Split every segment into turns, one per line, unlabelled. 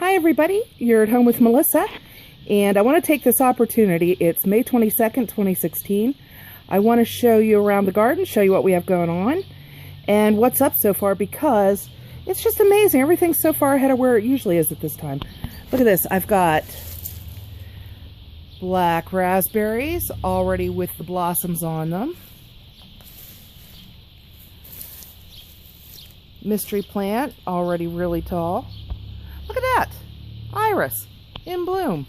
Hi everybody, you're at home with Melissa, and I want to take this opportunity. It's May 22nd, 2016. I want to show you around the garden, show you what we have going on, and what's up so far, because it's just amazing. Everything's so far ahead of where it usually is at this time. Look at this. I've got black raspberries already with the blossoms on them. Mystery plant already really tall. Look at that! Iris in bloom.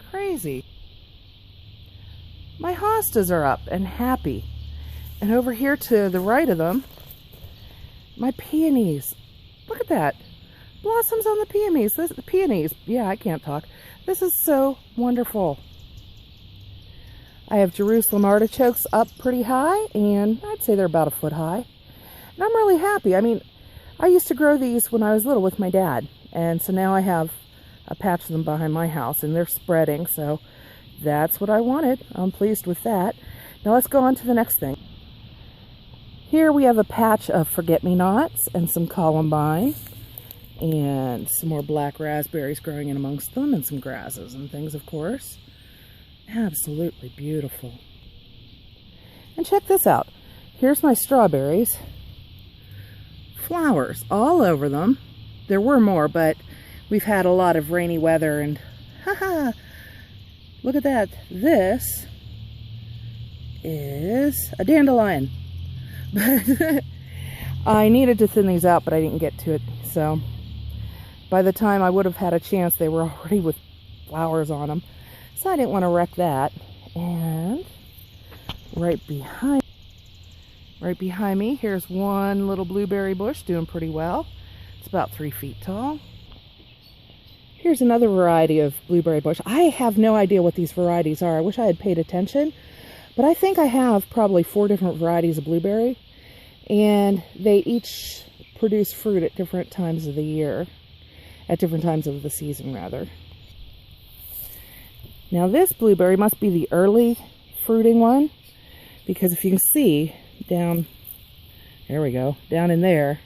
Crazy. My hostas are up and happy. And over here to the right of them, my peonies. Look at that. Blossoms on the peonies. The peonies. Yeah, I can't talk. This is so wonderful. I have Jerusalem artichokes up pretty high, and I'd say they're about a foot high. And I'm really happy. I mean, I used to grow these when I was little with my dad. And so now I have a patch of them behind my house, and they're spreading, so that's what I wanted. I'm pleased with that. Now let's go on to the next thing. Here we have a patch of forget-me-nots and some columbine, and some more black raspberries growing in amongst them, and some grasses and things, of course. Absolutely beautiful. And check this out. Here's my strawberries. Flowers all over them. There were more, but we've had a lot of rainy weather, and haha, look at that. This is a dandelion. But I needed to thin these out, but I didn't get to it. So by the time I would have had a chance, they were already with flowers on them. So I didn't want to wreck that. And right behind me, here's one little blueberry bush doing pretty well. It's about 3 feet tall. Here's another variety of blueberry bush. I have no idea what these varieties are. I wish I had paid attention, but I think I have probably 4 different varieties of blueberry, and they each produce fruit at different times of the year, at different times of the season, rather. Now this blueberry must be the early fruiting one, because if you can see down, there we go, down in there,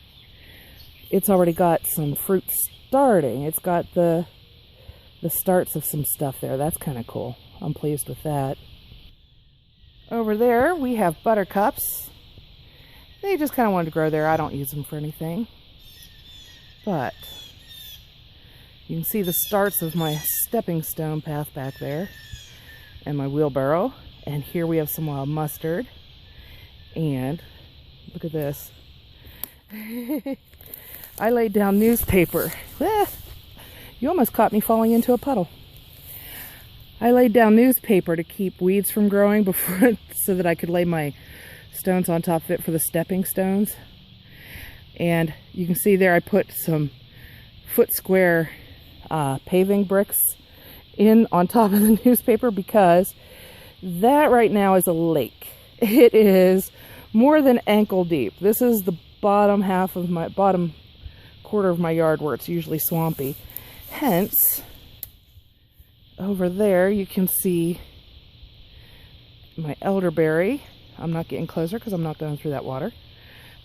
it's already got some fruit starting. It's got the starts of some stuff there. That's kind of cool. I'm pleased with that. Over there we have buttercups. They just kind of wanted to grow there. I don't use them for anything. But you can see the starts of my stepping stone path back there and my wheelbarrow. And here we have some wild mustard. And look at this. I laid down newspaper. You almost caught me falling into a puddle. I laid down newspaper to keep weeds from growing before, so that I could lay my stones on top of it for the stepping stones. And you can see there I put some foot square paving bricks in on top of the newspaper, because that right now is a lake. It is more than ankle deep. This is the bottom half of my bottom quarter of my yard where it's usually swampy. Hence, over there you can see my elderberry. I'm not getting closer because I'm not going through that water.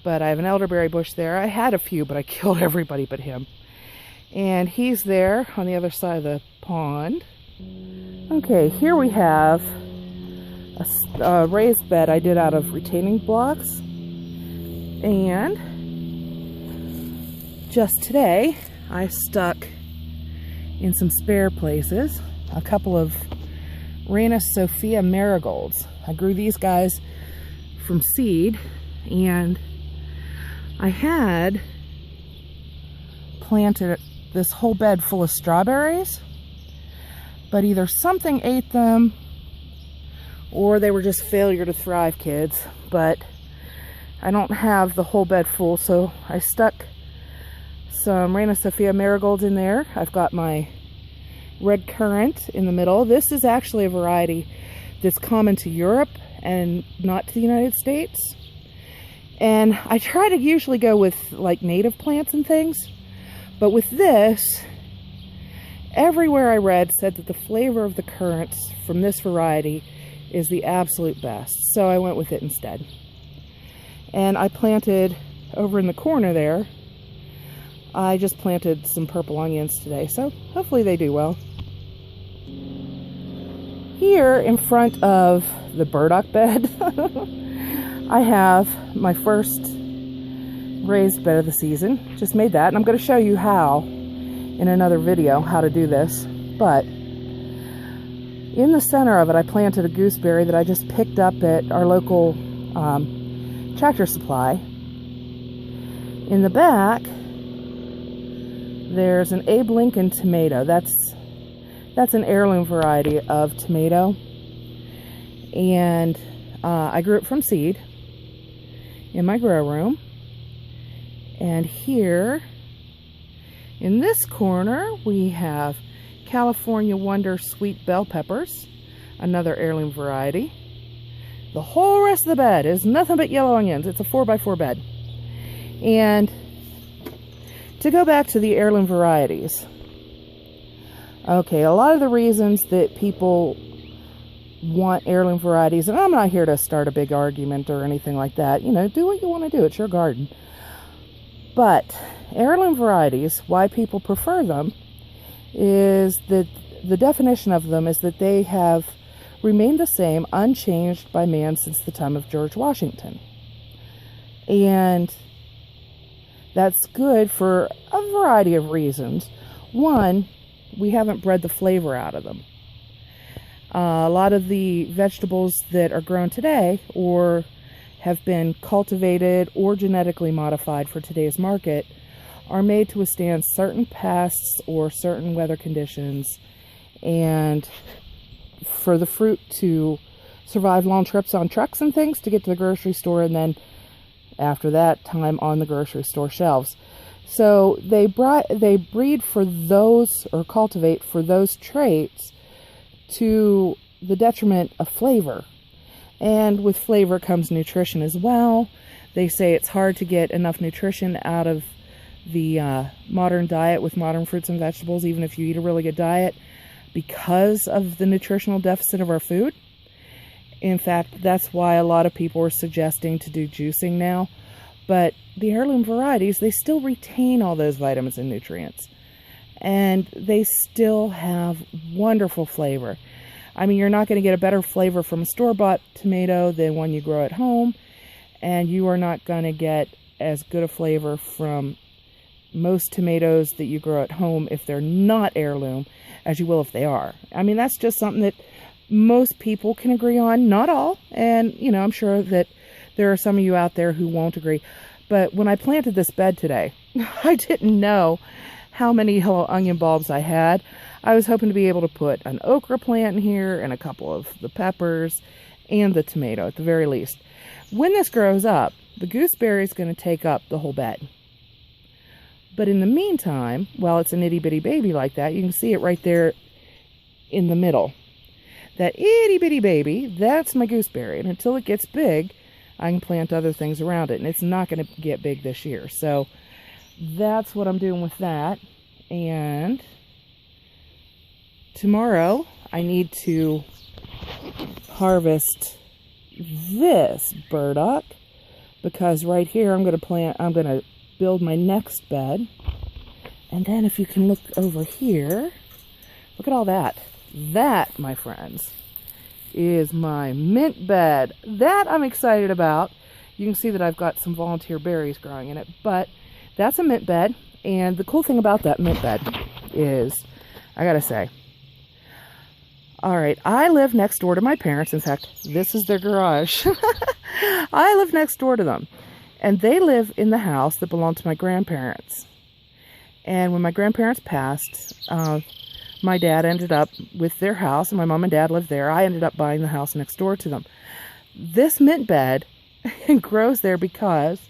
But I have an elderberry bush there. I had a few, but I killed everybody but him. And he's there on the other side of the pond. Okay, here we have a raised bed I did out of retaining blocks. And just today, I stuck in some spare places a couple of Reina Sophia marigolds. I grew these guys from seed, and I had planted this whole bed full of strawberries, but either something ate them or they were just failure to thrive kids. But I don't have the whole bed full, so I stuck some Reina Sophia marigolds in there. I've got my red currant in the middle. This is actually a variety that's common to Europe and not to the United States. And I try to usually go with like native plants and things, but with this, everywhere I read said that the flavor of the currants from this variety is the absolute best. So I went with it instead. And I planted over in the corner there I just planted some purple onions today, so hopefully they do well. Here in front of the burdock bed, I have my first raised bed of the season. Just made that, and I'm going to show you how in another video how to do this. But in the center of it, I planted a gooseberry that I just picked up at our local Tractor Supply. In the back, there's an Abe Lincoln tomato. That's an heirloom variety of tomato, and I grew it from seed in my grow room. And here in this corner, we have California Wonder sweet bell peppers, another heirloom variety. The whole rest of the bed is nothing but yellow onions. It's a 4x4 bed. And to go back to the heirloom varieties, okay, a lot of the reasons that people want heirloom varieties, and I'm not here to start a big argument or anything like that, you know, do what you want to do, it's your garden. But heirloom varieties, why people prefer them, is that the definition of them is that they have remained the same, unchanged by man since the time of George Washington. And that's good for a variety of reasons. One, we haven't bred the flavor out of them. A lot of the vegetables that are grown today or have been cultivated or genetically modified for today's market are made to withstand certain pests or certain weather conditions, and for the fruit to survive long trips on trucks and things to get to the grocery store, and then after that time on the grocery store shelves. So they breed for those, or cultivate for those traits, to the detriment of flavor. And with flavor comes nutrition as well. They say it's hard to get enough nutrition out of the modern diet with modern fruits and vegetables, even if you eat a really good diet, because of the nutritional deficit of our food. In fact, that's why a lot of people are suggesting to do juicing now. But the heirloom varieties, they still retain all those vitamins and nutrients. And they still have wonderful flavor. I mean, you're not going to get a better flavor from a store-bought tomato than one you grow at home. And you are not going to get as good a flavor from most tomatoes that you grow at home if they're not heirloom as you will if they are. I mean, that's just something that most people can agree on. Not all. And, you know, I'm sure that there are some of you out there who won't agree. But when I planted this bed today, I didn't know how many yellow onion bulbs I had. I was hoping to be able to put an okra plant in here and a couple of the peppers and the tomato at the very least. When this grows up, the gooseberry is going to take up the whole bed. But in the meantime, while it's an itty bitty baby like that, you can see it right there in the middle. That itty bitty baby, that's my gooseberry. And until it gets big, I can plant other things around it. And it's not going to get big this year. So that's what I'm doing with that. And tomorrow I need to harvest this burdock, because right here I'm going to build my next bed. And then if you can look over here, look at all that. That, my friends, is my mint bed. That I'm excited about. You can see that I've got some volunteer berries growing in it, but that's a mint bed. And the cool thing about that mint bed is, I gotta say, all right, I live next door to my parents. In fact, this is their garage. I live next door to them. And they live in the house that belonged to my grandparents. And when my grandparents passed, my dad ended up with their house, and my mom and dad lived there. I ended up buying the house next door to them. This mint bed grows there because,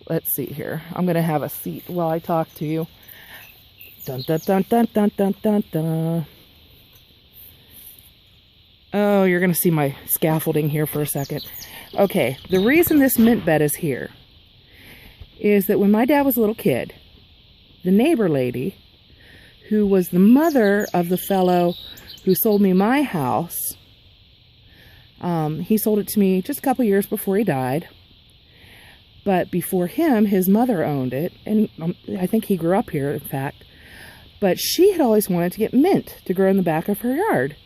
let's see here. I'm going to have a seat while I talk to you. Dun, dun, dun, dun, dun, dun, dun, dun. Oh, you're going to see my scaffolding here for a second. Okay, the reason this mint bed is here is that when my dad was a little kid, the neighbor lady, who was the mother of the fellow who sold me my house, he sold it to me just a couple years before he died. But before him, his mother owned it, and I think he grew up here, in fact. But she had always wanted to get mint to grow in the back of her yard.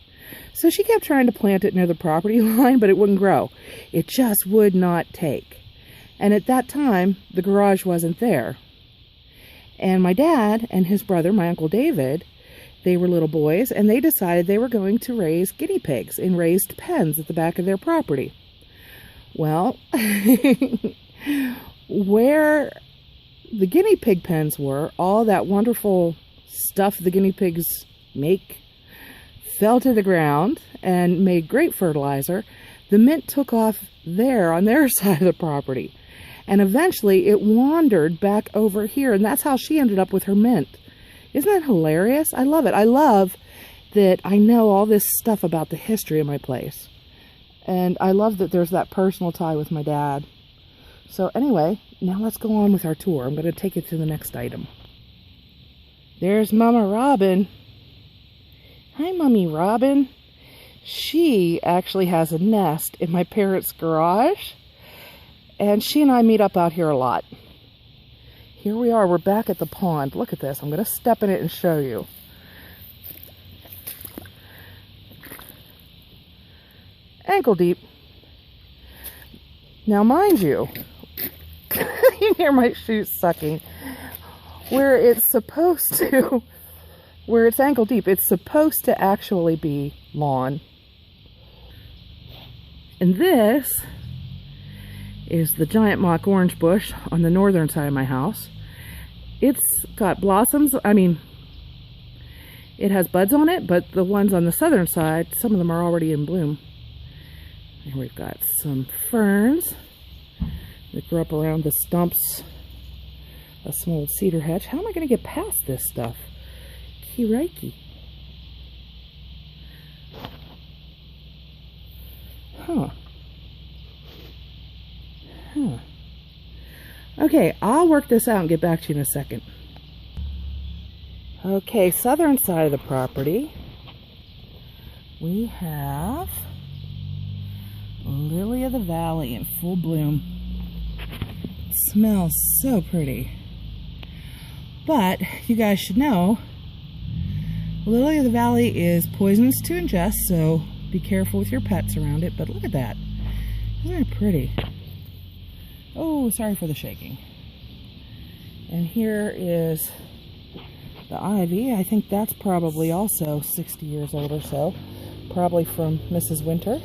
So she kept trying to plant it near the property line, but it wouldn't grow. It just would not take. And at that time, the garage wasn't there. And my dad and his brother, my Uncle David, they were little boys, and they decided they were going to raise guinea pigs in raised pens at the back of their property. Well, where the guinea pig pens were, all that wonderful stuff the guinea pigs make fell to the ground and made great fertilizer. The mint took off there on their side of the property. And eventually it wandered back over here, and that's how she ended up with her mint. Isn't that hilarious? I love it. I love that I know all this stuff about the history of my place. And I love that there's that personal tie with my dad. So anyway, now let's go on with our tour. I'm going to take you to the next item. There's Mama Robin. Hi, Mommy Robin. She actually has a nest in my parents' garage. And she and I meet up out here a lot. Here we are. We're back at the pond. Look at this. I'm going to step in it and show you. Ankle deep. Now, mind you, you can hear my shoes sucking. Where it's supposed to, where it's ankle deep, it's supposed to actually be lawn. And this is the giant mock orange bush on the northern side of my house. It's got blossoms. I mean, it has buds on it, but the ones on the southern side, some of them are already in bloom. And we've got some ferns that grow up around the stumps of some old cedar hedge. How am I going to get past this stuff? Kiriki. Huh. Okay, I'll work this out and get back to you in a second. Okay, southern side of the property, we have Lily of the Valley in full bloom. It smells so pretty. But you guys should know, Lily of the Valley is poisonous to ingest, so be careful with your pets around it. But look at that. Isn't that pretty? Oh, sorry for the shaking. And here is the ivy. I think that's probably also 60 years old or so. Probably from Mrs. Winter,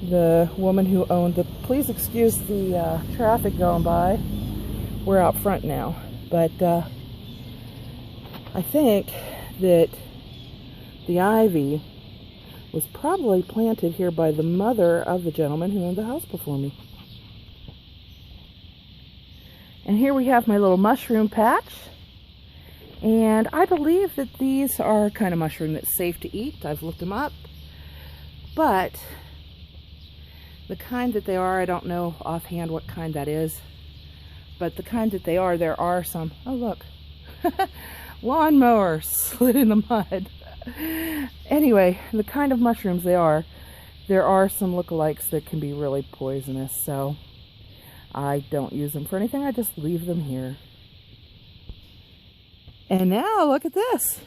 the woman who owned the... Please excuse the traffic going by. We're out front now. But I think that the ivy was probably planted here by the mother of the gentleman who owned the house before me. And here we have my little mushroom patch. And I believe that these are kind of mushroom that's safe to eat. I've looked them up. But the kind that they are, I don't know offhand what kind that is. But the kind that they are, there are some... Oh, look. Lawnmower slid in the mud. Anyway, the kind of mushrooms they are, there are some lookalikes that can be really poisonous. So I don't use them for anything. I just leave them here. And now, look at this.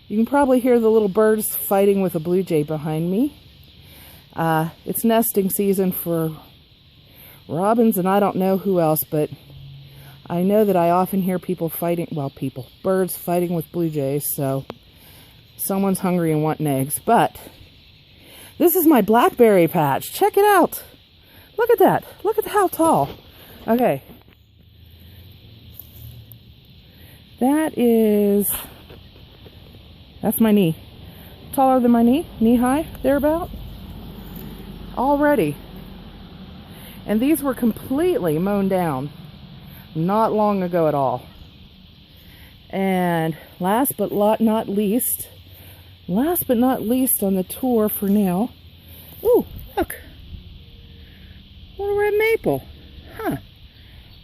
You can probably hear the little birds fighting with a blue jay behind me. It's nesting season for robins and I don't know who else, but I know that I often hear people fighting, well, birds fighting with blue jays, so someone's hungry and wanting eggs. But this is my blackberry patch. Check it out. Look at that. Look at how tall. Okay. That's my knee. Taller than my knee high, thereabout. Already. And these were completely mown down not long ago at all. And last but not least on the tour for now. Ooh, look. What a red maple. Huh.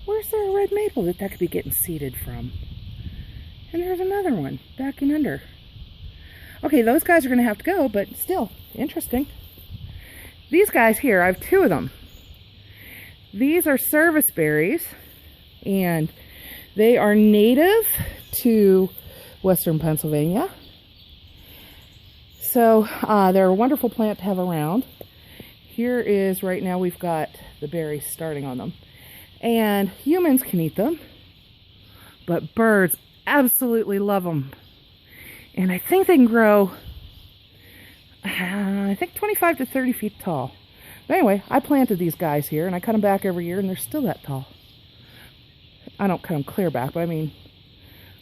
Where's there a red maple that could be getting seeded from? And there's another one backing under. Okay, those guys are going to have to go, but still, interesting. These guys here, I have two of them. These are service berries, and they are native to Western Pennsylvania. So they're a wonderful plant to have around. Here is, right now we've got the berries starting on them. And humans can eat them, but birds absolutely love them. And I think they can grow, I think 25 to 30 feet tall. But anyway, I planted these guys here, and I cut them back every year, and they're still that tall. I don't cut them clear back, but I mean,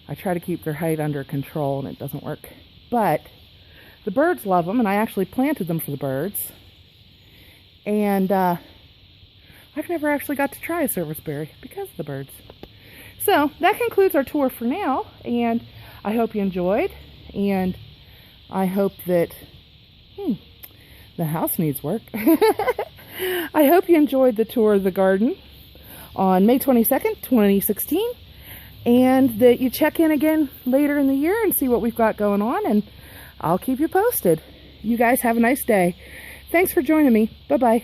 I try to keep their height under control, and it doesn't work. But the birds love them, and I actually planted them for the birds. And I've never actually got to try a service berry because of the birds. So that concludes our tour for now, and I hope you enjoyed, and I hope that the house needs work. I hope you enjoyed the tour of the garden on May 22nd, 2016, and that you check in again later in the year and see what we've got going on, and I'll keep you posted. You guys have a nice day. Thanks for joining me. Bye-bye.